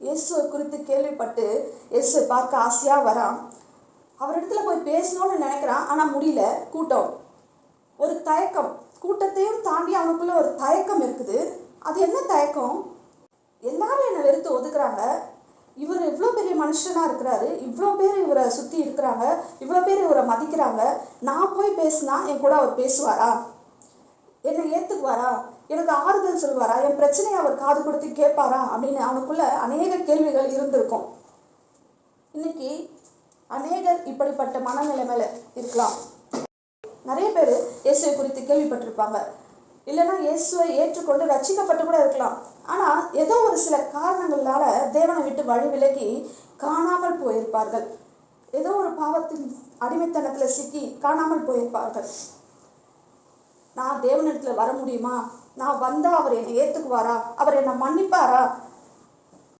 இயேசுவை குறித்து கேள்விப்பட்டு இயேசுவை பார்க்க ஆசையாக வரான். அவரிடத்துல போய் பேசணும்னு நினைக்கிறான், ஆனால் முடியல. கூட்டம், ஒரு தயக்கம், கூட்டத்தையும் தாண்டி அவனுக்குள்ள ஒரு தயக்கம் இருக்குது. அது என்ன தயக்கம்? எல்லாரும் என்னை வெறுத்து ஒதுக்குறாங்க, இவர் இவ்வளோ பெரிய மனுஷனாக இருக்கிறாரு, இவ்வளோ பேர் இவரை சுற்றி இருக்கிறாங்க, இவ்வளோ பேர் இவரை மதிக்கிறாங்க, நான் போய் பேசினா என் கூட அவர் பேசுவாரா, என்னை ஏற்றுக்குவாரா, எனக்கு ஆறுதல் சொல்வாரா, என் பிரச்சனையை அவர் காது கொடுத்து கேட்பாரா அப்படின்னு அவனுக்குள்ள அநேக கேள்விகள் இருந்திருக்கும். இன்னைக்கு அநேகர் இப்படிப்பட்ட மனநிலைமையில இருக்கலாம். நிறைய பேர் இயேசுவை குறித்து கேள்விப்பட்டிருப்பாங்க, இல்லைன்னா இயேசுவை ஏற்றுக்கொண்டு ரட்சிக்கப்பட்டு கூட இருக்கலாம். ஆனால் ஏதோ ஒரு சில காரணங்களால தேவனை விட்டு வழி விலகி காணாமல் போயிருப்பார்கள். ஏதோ ஒரு பாவத்தின் அடிமைத்தனத்தில் சிக்கி காணாமல் போயிருப்பார்கள். நான் தேவனிடத்துல வர முடியுமா, நான் வந்தால் அவர் என்னை ஏற்றுக்குவாரா, அவர் என்னை மன்னிப்பாரா